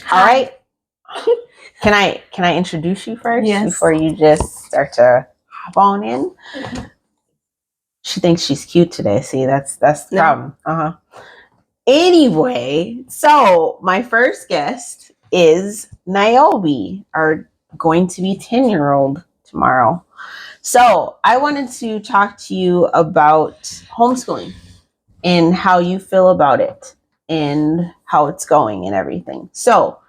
All right. Can I introduce you first? Yes. Before you just start to hop on in? She thinks she's cute today. See, that's the problem. Anyway, so my first guest is Niobe, our going to be 10-year-old tomorrow. So I wanted to talk to you about homeschooling and how you feel about it and how it's going and everything. So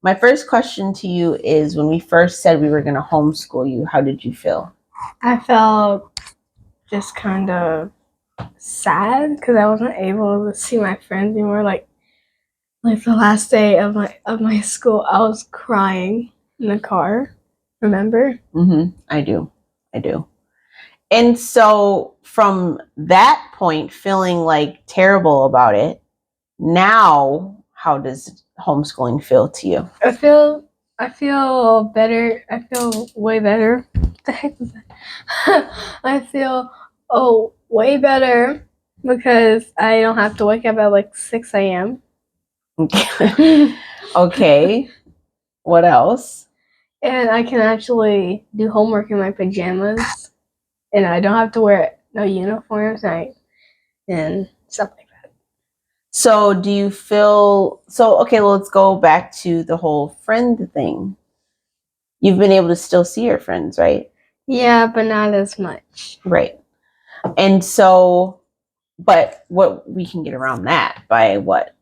my first question to you is, when we first said we were going to homeschool you, how did you feel? I felt just kind of sad because I wasn't able to see my friends anymore. Like the last day of my school, I was crying in the car. Remember? I do. And so from that point, feeling like terrible about it, now how does homeschooling feel to you? I feel better. I feel way better. What the heck was that? I feel way better because I don't have to wake up at like 6 a.m. Okay. What else? And I can actually do homework in my pajamas, and I don't have to wear no uniforms and stuff like that. So do you feel okay, well, let's go back to the whole friend thing. You've been able to still see your friends, right? Yeah, but not as much. Right. And so, but what we can get around that by what?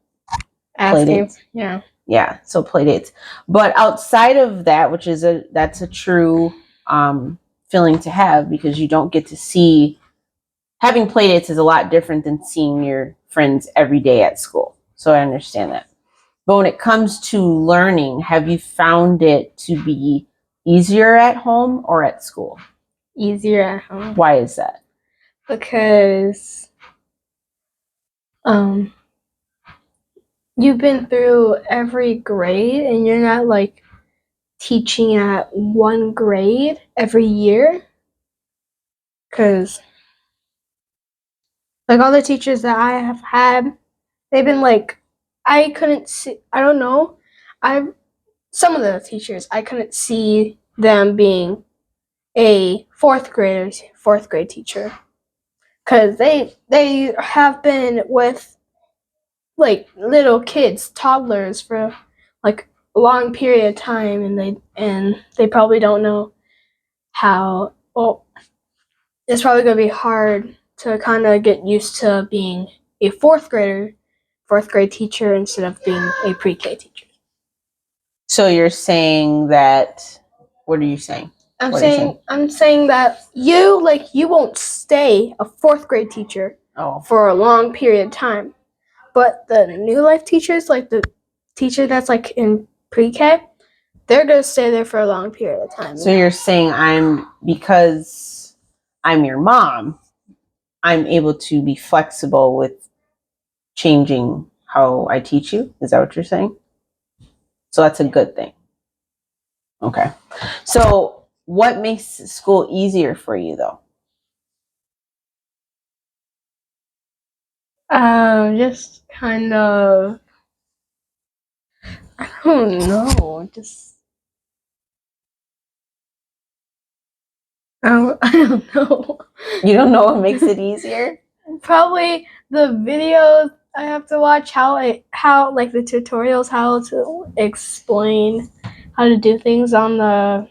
Asking, yeah. Yeah, so play dates. But outside of that, which is that's a true feeling to have, because you don't get to see, having play dates is a lot different than seeing your friends every day at school. So I understand that. But when it comes to learning, have you found it to be easier at home or at school? Easier at home. Why is that? Because you've been through every grade and you're not like teaching at one grade every year. Because like all the teachers that I have had, they've been like, I couldn't see, I don't know. Some of the teachers, I couldn't see them being a fourth grade teacher. Because they have been with like little kids, toddlers for like a long period of time, and they probably don't know how. Well, it's probably gonna be hard to kind of get used to being a fourth grade teacher instead of being a pre-K teacher. So you're saying that? What are you saying? I'm saying that you won't stay a fourth grade teacher for a long period of time. But the new life teachers, like the teacher that's like in pre-K, they're gonna stay there for a long period of time. So you're saying because I'm your mom, I'm able to be flexible with changing how I teach you? Is that what you're saying? So that's a good thing. Okay. So what makes school easier for you, though? Just kind of, I don't know, I don't know. You don't know what makes it easier? Probably the videos I have to watch, how like the tutorials, how to explain how to do things on the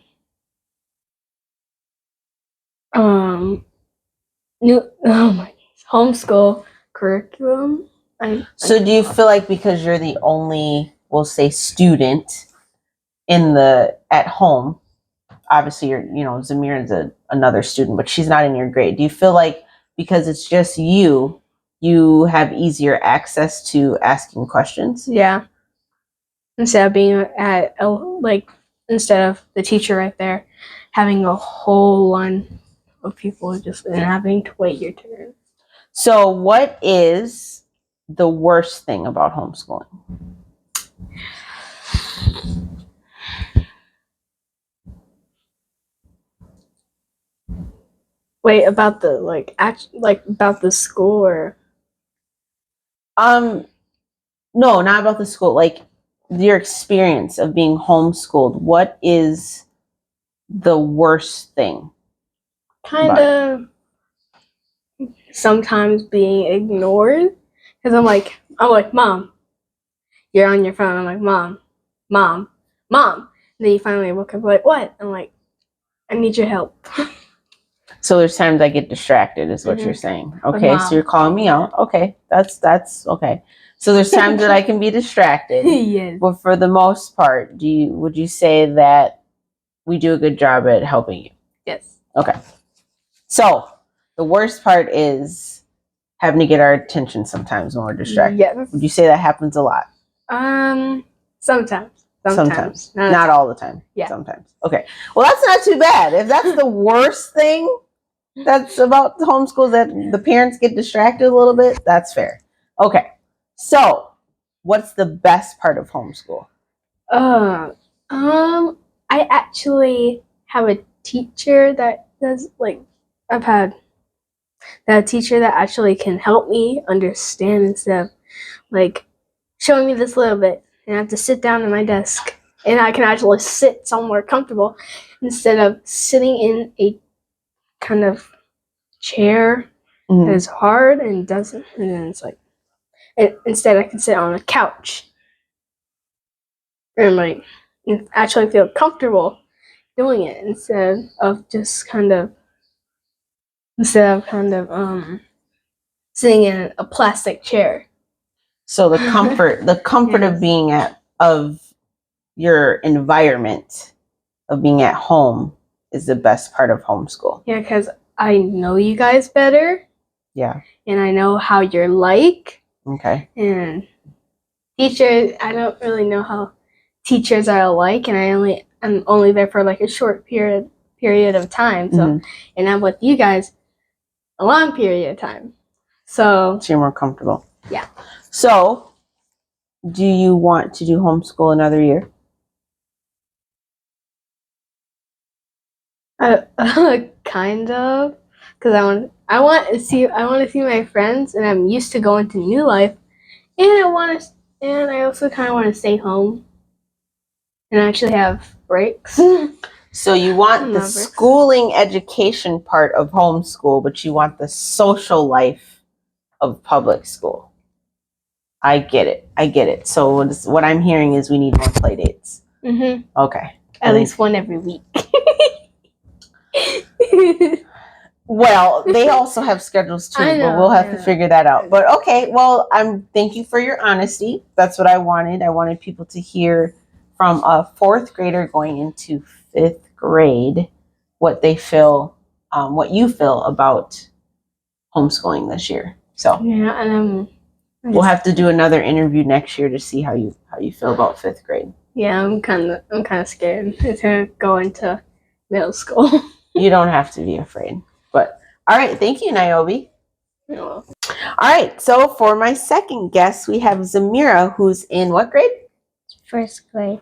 homeschool curriculum. So do you feel like because you're the only, we'll say, student at home, obviously Zamira's another student, but she's not in your grade. Do you feel like because it's just you have easier access to asking questions? Yeah. Instead of being instead of the teacher right there, having a whole line of people just and having to wait your turn. So what is the worst thing about homeschooling? Wait, about the about the school or? No, not about the school. Like your experience of being homeschooled, what is the worst thing? Kind of sometimes being ignored because I'm like, Mom, you're on your phone. I'm like, Mom. And then you finally look up, like, what? I'm like, I need your help. So there's times I get distracted, is what you're saying. Okay, so you're calling me out. Okay, that's okay. So there's times that I can be distracted. Yes. But for the most part, would you say that we do a good job at helping you? Yes. Okay. So the worst part is having to get our attention sometimes when we're distracted. Yes. Would you say that happens a lot? Sometimes. Not all the time. Yeah. Sometimes. Okay. Well, that's not too bad. If that's the worst thing that's about the homeschool, that the parents get distracted a little bit, that's fair. Okay. So, what's the best part of homeschool? I actually have a teacher that does I've had that teacher that actually can help me understand instead of showing me this little bit, and I have to sit down at my desk, and I can actually sit somewhere comfortable instead of sitting in a kind of chair that is hard and doesn't. And then it's like, instead I can sit on a couch and actually feel comfortable doing it instead of sitting in a plastic chair. So the comfort Yes. of being of your environment, of being at home, is the best part of homeschool. Yeah, because I know you guys better. Yeah. And I know how you're like. Okay. And teachers, I don't really know how teachers are like, and I'm only there for a short period of time. So, and I'm with you guys a long period of time. So you're more comfortable. Yeah. So, do you want to do homeschool another year? Kind of, because I want to see my friends, and I'm used to going to new life, and I also kind of want to stay home and actually have breaks. So you want the schooling education part of homeschool, but you want the social life of public school. I get it. So what I'm hearing is we need more play dates. Okay. At least one every week. Well, they also have schedules too, but we'll have to figure that out. But okay, well, thank you for your honesty. That's what I wanted. I wanted people to hear from a fourth grader going into fifth grade what they feel, what you feel about homeschooling this year. So yeah, and we'll have to do another interview next year to see how you feel about fifth grade. Yeah, I'm kind of scared to go into middle school. You don't have to be afraid. But all right, thank you, Niobe. All right, so for my second guest, we have Zamira, who's in what grade? First grade.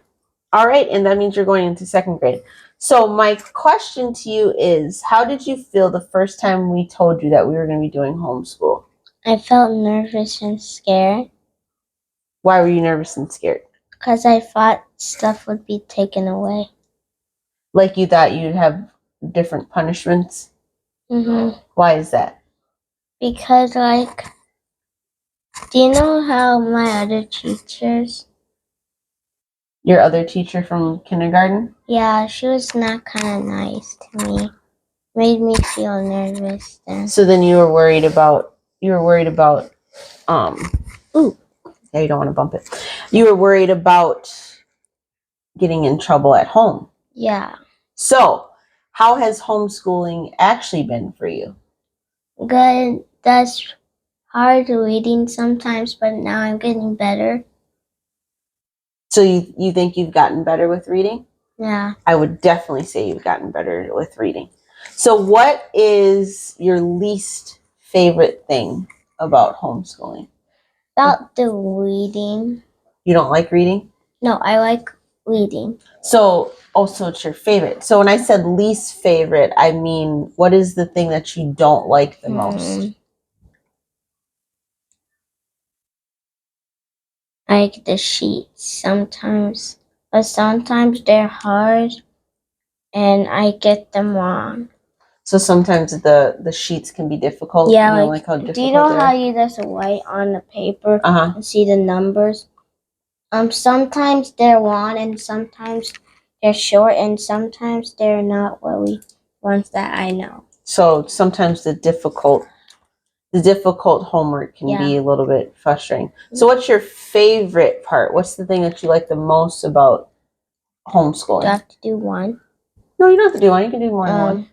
All right, and that means you're going into second grade. So my question to you is, how did you feel the first time we told you that we were going to be doing homeschool? I felt nervous and scared. Why were you nervous and scared? Because I thought stuff would be taken away. Like you thought you'd have different punishments? Why is that? Because, do you know how my other teachers? Your other teacher from kindergarten? Yeah, she was not kind of nice to me. Made me feel nervous then. So then you were worried about, ooh, yeah, you don't want to bump it. You were worried about getting in trouble at home. Yeah. So, how has homeschooling actually been for you? Good. That's hard reading sometimes, but now I'm getting better. So you think you've gotten better with reading? Yeah. I would definitely say you've gotten better with reading. So what is your least favorite thing about homeschooling? About the reading. You don't like reading? No, I like reading. So it's your favorite. So when I said least favorite, I mean, what is the thing that you don't like the most? like the sheets sometimes, but sometimes they're hard and I get them wrong. So sometimes the sheets can be difficult. Yeah, You know, like how difficult do you know they how are? you just write on the paper Uh-huh. and see the numbers? Sometimes they're long and sometimes they're short and sometimes they're not really ones that I know. So sometimes the difficult homework can be a little bit frustrating. So what's your favorite part? What's the thing that you like the most about homeschooling? Do I have to do one? No, you don't have to do one. You can do more than one.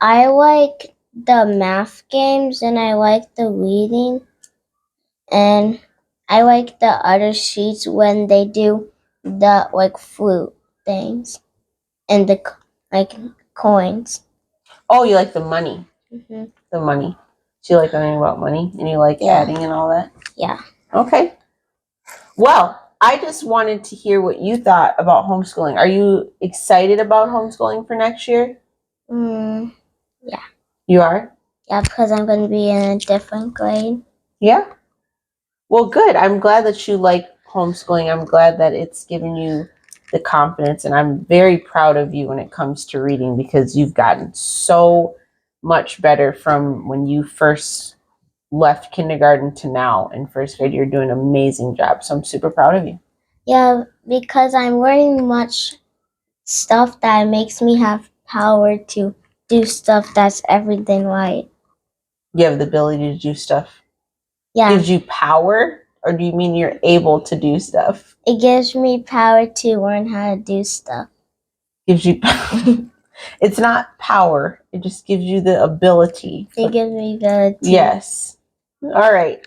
I like the math games and I like the reading and I like the other sheets when they do the like fruit things and the like coins. Oh, you like the money. Mm-hmm. The money. So you like learning about money and you like adding and all that? Yeah. Okay. Well, I just wanted to hear what you thought about homeschooling. Are you excited about homeschooling for next year? Yeah. You are? Yeah, because I'm going to be in a different grade. Yeah. Well, good. I'm glad that you like homeschooling. I'm glad that it's given you the confidence, and I'm very proud of you when it comes to reading because you've gotten so much better from when you first left kindergarten to now in first grade. You're doing an amazing job. So I'm super proud of you. Yeah, because I'm learning much stuff that makes me have power to do stuff that's everything right. You have the ability to do stuff. Yeah. Gives you power, or do you mean you're able to do stuff? It gives me power to learn how to do stuff. Gives you it's not power. It just gives you the ability. It gives me the ability. Yes. All right.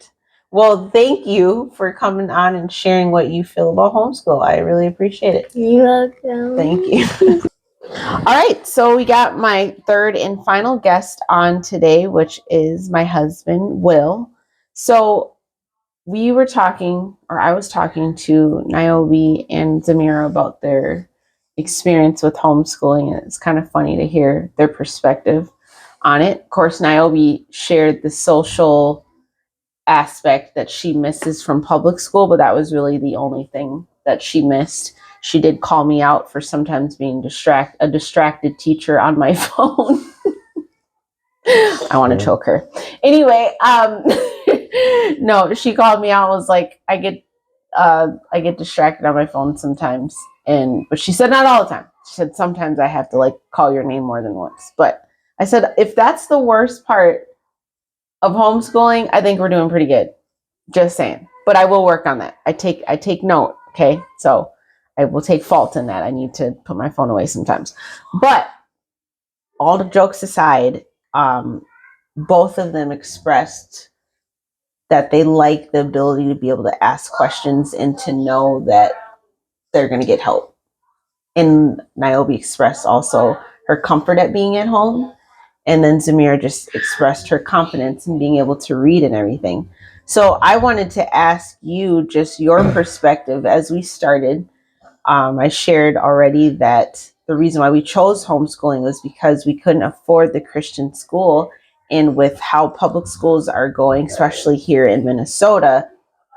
Well, thank you for coming on and sharing what you feel about homeschool. I really appreciate it. You're welcome. Thank you. All right. So we got my third and final guest on today, which is my husband, Will. So we were talking, or I was talking to Niobe and Zamira about their experience with homeschooling. And it's kind of funny to hear their perspective on it. Of course, Niobe shared the social aspect that she misses from public school, but that was really the only thing that she missed. She did call me out for sometimes being a distracted teacher on my phone. I want to choke her. Anyway, no, she called me out. Was like, I get distracted on my phone sometimes, but she said not all the time. She said sometimes I have to like call your name more than once. But I said if that's the worst part of homeschooling, I think we're doing pretty good. Just saying. But I will work on that. I take note. Okay, so I will take fault in that. I need to put my phone away sometimes. But all the jokes aside, both of them expressed that they like the ability to be able to ask questions and to know that they're going to get help. And Niobe expressed also her comfort at being at home. And then Zamira just expressed her confidence in being able to read and everything. So I wanted to ask you just your perspective as we started. I shared already that the reason why we chose homeschooling was because we couldn't afford the Christian school. And with how public schools are going, especially here in Minnesota,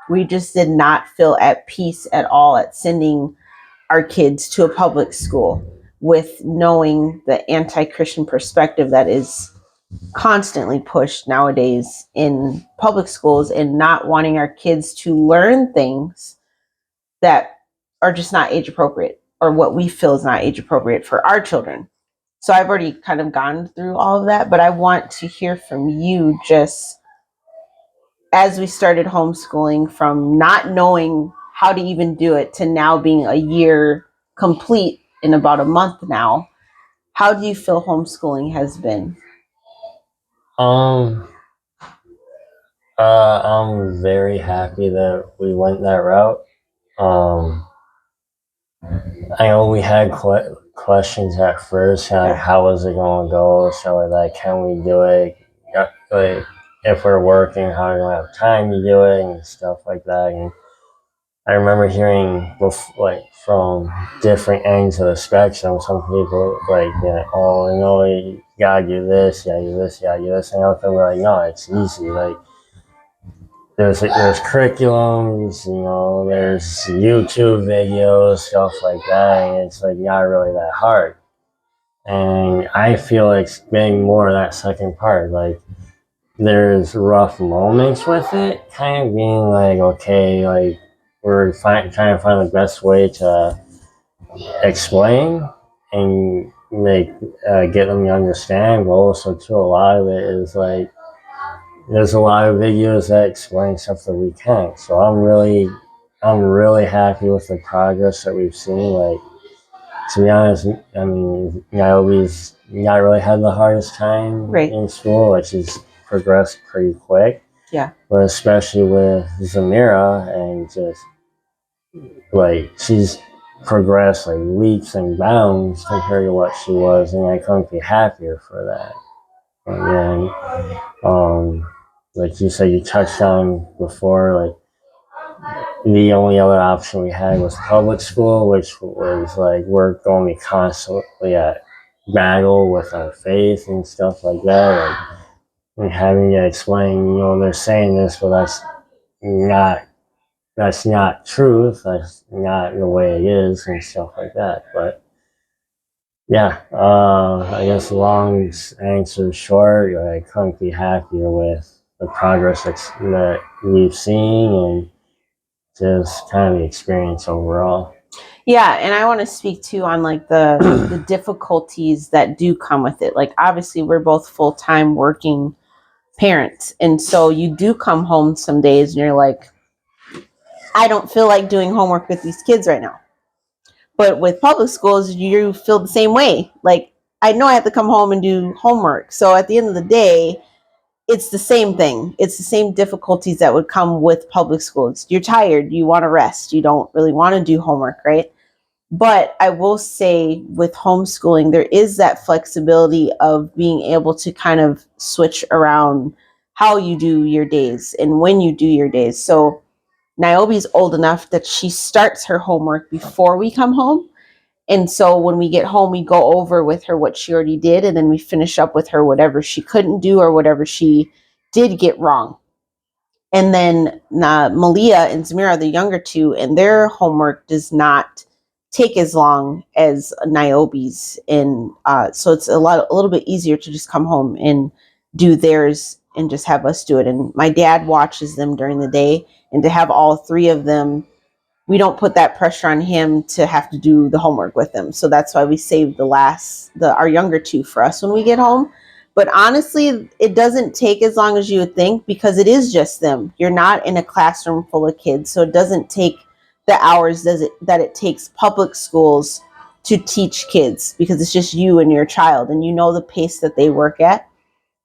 we just did not feel at peace at all at sending our kids to a public school with knowing the anti-Christian perspective that is constantly pushed nowadays in public schools and not wanting our kids to learn things that are just not age appropriate or what we feel is not age appropriate for our children. So I've already kind of gone through all of that, but I want to hear from you just as we started homeschooling, from not knowing how to even do it to now being a year complete in about a month now. How do you feel homeschooling has been? I'm very happy that we went that route. I know we had questions at first, like how is it going to go? So like, can we do it? Like, if we're working, how do we have time to do it and stuff like that? And I remember hearing like from different ends of the spectrum. Some people like, oh, you gotta do this, you gotta do this, you gotta do this, and other people were like, no, it's easy. Like, there's curriculums, there's YouTube videos, stuff like that, and it's like not really that hard. And I feel like getting more of that second part, like there's rough moments with it, kind of being like, okay, like we're trying to find the best way to explain and get them to understand. But also, too, a lot of it is like there's a lot of videos that explain stuff that we can't. So I'm really happy with the progress that we've seen. Like, to be honest, I mean, Niobe's not really had the hardest time in school, like she's progressed pretty quick. Yeah. But especially with Zamira, and just like she's progressed like leaps and bounds compared to what she was, and I couldn't be happier for that. And then, like you said, you touched on before, like the only other option we had was public school, which was like we're going to be constantly at battle with our faith and stuff like that. Like, and having to explain, they're saying this, but that's not truth. That's not the way it is, and stuff like that. But yeah, I guess long answer short, I couldn't be happier with the progress that we've seen, and just kind of the experience overall. Yeah, and I want to speak too on like the difficulties that do come with it. Like obviously we're both full-time working parents, and so you do come home some days and you're like, I don't feel like doing homework with these kids right now. But with public schools, you feel the same way. Like I know I have to come home and do homework. So at the end of the day, it's the same thing. It's the same difficulties that would come with public schools. You're tired, you want to rest, you don't really want to do homework, right? But I will say with homeschooling, there is that flexibility of being able to kind of switch around how you do your days and when you do your days. So Niobe's old enough that she starts her homework before we come home. And so when we get home, we go over with her what she already did, and then we finish up with her whatever she couldn't do or whatever she did get wrong. And then Malia and Zamira, the younger two, and their homework does not take as long as Niobe's. And so it's a little bit easier to just come home and do theirs and just have us do it. And my dad watches them during the day, and to have all three of them, we don't put that pressure on him to have to do the homework with them. So that's why we saved our younger two for us when we get home. But honestly, it doesn't take as long as you would think because it is just them. You're not in a classroom full of kids. So it doesn't take the hours that it takes public schools to teach kids, because it's just you and your child, and you know the pace that they work at.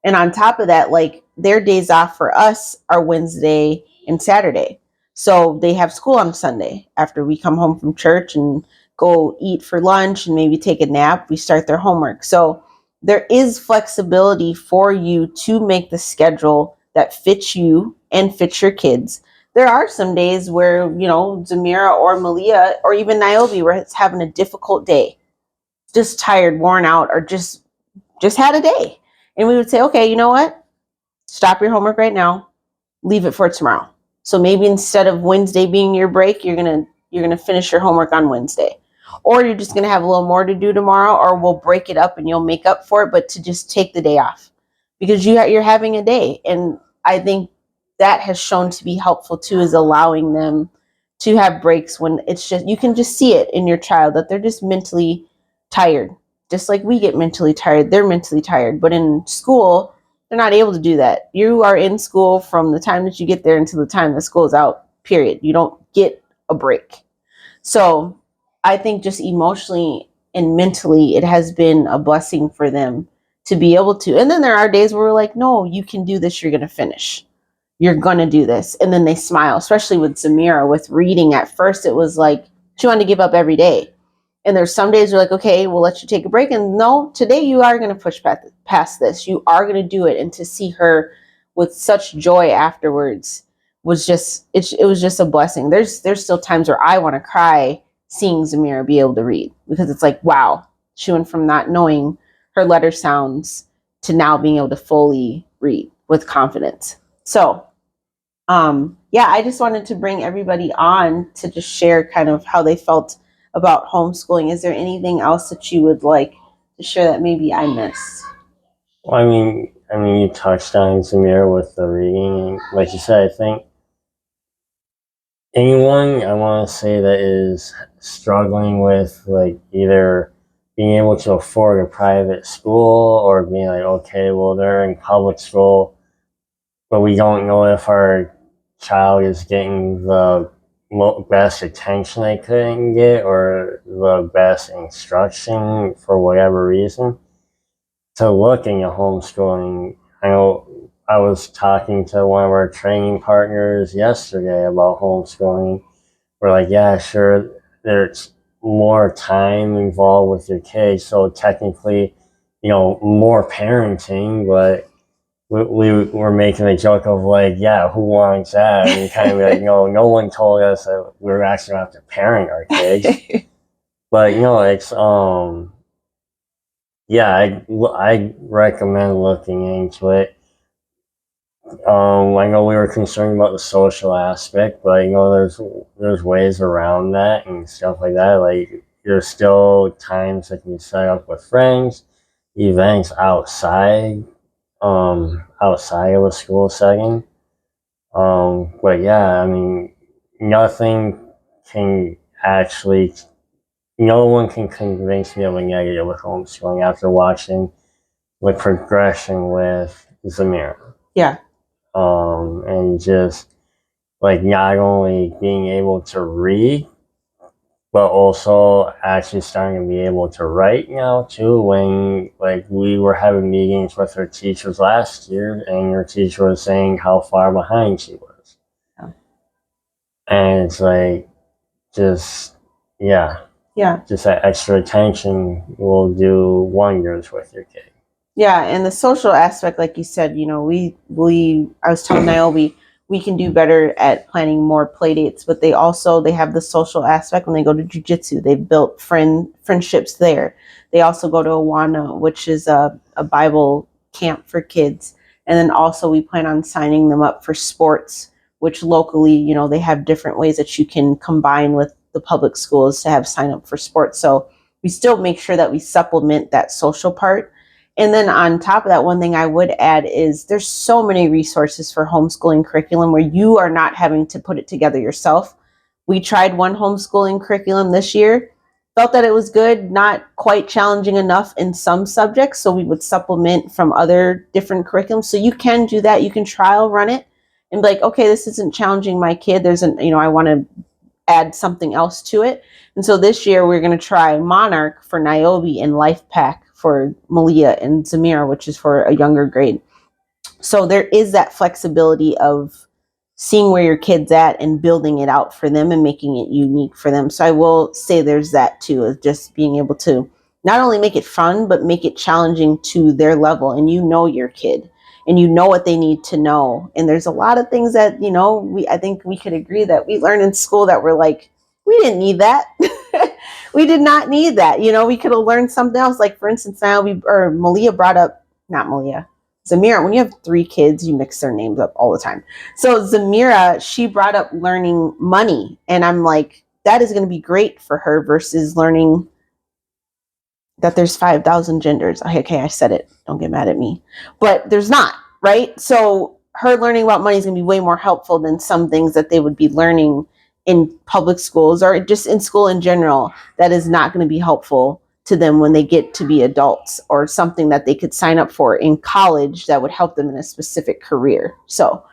And on top of that, like their days off for us are Wednesday and Saturday. So they have school on Sunday. After we come home from church and go eat for lunch and maybe take a nap, we start their homework. So there is flexibility for you to make the schedule that fits you and fits your kids. There are some days where, Zamira or Malia or even Niobe were having a difficult day, just tired, worn out, or just had a day. And we would say, okay, you know what? Stop your homework right now. Leave it for tomorrow. So maybe instead of Wednesday being your break, you're gonna finish your homework on Wednesday. Or you're just gonna have a little more to do tomorrow, or we'll break it up and you'll make up for it, but to just take the day off. Because you're having a day. And I think that has shown to be helpful too, is allowing them to have breaks when it's just, you can just see it in your child that they're just mentally tired. Just like we get mentally tired, they're mentally tired. But in school, they're not able to do that. You are in school from the time that you get there until the time that school is out, period. You don't get a break. So I think just emotionally and mentally, it has been a blessing for them to be able to. And then there are days where we're like, no, you can do this. You're going to finish. You're going to do this. And then they smile, especially with Zamira. With reading, at first, it was like she wanted to give up every day. And there's some days you're like, okay, we'll let you take a break. And no, today you are going to push past this. You are going to do it. And to see her with such joy afterwards was just, it was just a blessing. There's still times where I want to cry seeing Zamira be able to read, because it's like, wow, she went from not knowing her letter sounds to now being able to fully read with confidence. So Yeah, I just wanted to bring everybody on to just share kind of how they felt about homeschooling. Is there anything else that you would like to share that maybe I missed? Well, I mean, you touched on Samir with the reading. Like you said, I think anyone I want to say that is struggling with like either being able to afford a private school or being like, okay, well, they're in public school, but we don't know if our child is getting the best attention they couldn't get or the best instruction for whatever reason. To looking at homeschooling, I know I was talking to one of our training partners yesterday about homeschooling. We're like, yeah, sure, there's more time involved with your kids, so technically, more parenting, but we were making a joke of like, yeah, who wants that? And kind of like, no one told us that we were actually going to have to parent our kids. But, it's, yeah, I recommend looking into it. I know we were concerned about the social aspect, but there's ways around that and stuff like that. Like there's still times that can be set up with friends, events outside of a school setting. But yeah, I mean, nothing can actually, no one can convince me of a negative with homeschooling after watching the progression with Zamir. Yeah. And just like not only being able to read, but also actually starting to be able to write now too. When like we were having meetings with her teachers last year, and her teacher was saying how far behind she was, and it's like just just that extra attention will do wonders with your kid. Yeah, and the social aspect, like you said, I was telling Niobe we can do better at planning more play dates, but they have the social aspect when they go to jujitsu. They've built friendships there. They also go to Awana, which is a Bible camp for kids. And then also we plan on signing them up for sports, which locally, they have different ways that you can combine with the public schools to have sign up for sports. So we still make sure that we supplement that social part. And then on top of that, one thing I would add is there's so many resources for homeschooling curriculum where you are not having to put it together yourself. We tried one homeschooling curriculum this year, felt that it was good, not quite challenging enough in some subjects. So we would supplement from other different curriculums. So you can do that. You can trial run it and be like, okay, this isn't challenging my kid. I want to add something else to it. And so this year we're going to try Monarch for Niobe and Life Pack for Malia and Zamira, which is for a younger grade. So there is that flexibility of seeing where your kid's at and building it out for them and making it unique for them. So I will say there's that too, of just being able to not only make it fun, but make it challenging to their level. And your kid and you know what they need to know. And there's a lot of things that, I think we could agree that we learned in school that we're like, we didn't need that. We did not need that. We could have learned something else. Like for instance, Malia brought up, not Malia, Zamira. When you have 3 kids, you mix their names up all the time. So Zamira, she brought up learning money. And I'm like, that is going to be great for her versus learning that there's 5,000 genders. Okay, I said it. Don't get mad at me. But there's not, right? So her learning about money is going to be way more helpful than some things that they would be learning in public schools or just in school in general that is not going to be helpful to them when they get to be adults, or something that they could sign up for in college that would help them in a specific career. So,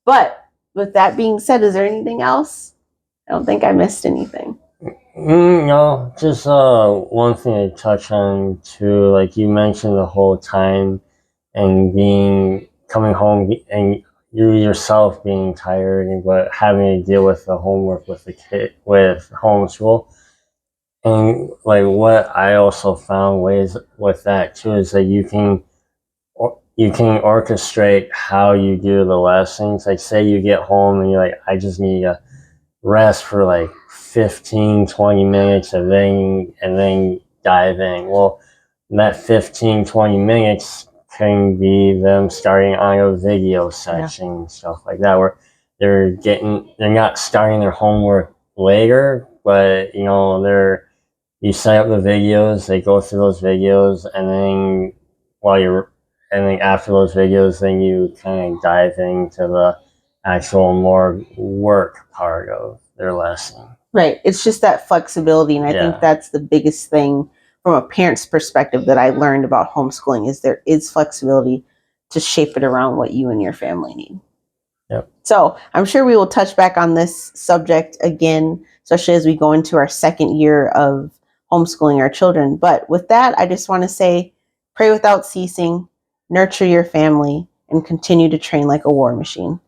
but with that being said, is there anything else? I don't think I missed anything. No, just one thing to touch on too, like you mentioned the whole time and coming home and you yourself being tired and but having to deal with the homework with the kid with homeschool. And like what I also found ways with that too is that you can orchestrate how you do the lessons. Like say you get home and you're like, I just need a rest for like 15-20 minutes and then dive in. Well, that 15-20 minutes can be them starting on a video section, stuff like that, where they're not starting their homework later, but you set up the videos, they go through those videos, and then after those videos, then you kind of dive into the actual more work part of their lesson. Right. It's just that flexibility. And I think that's the biggest thing from a parent's perspective that I learned about homeschooling is there is flexibility to shape it around what you and your family need. Yep. So I'm sure we will touch back on this subject again, especially as we go into our second year of homeschooling our children. But with that, I just want to say, pray without ceasing, nurture your family, and continue to train like a war machine.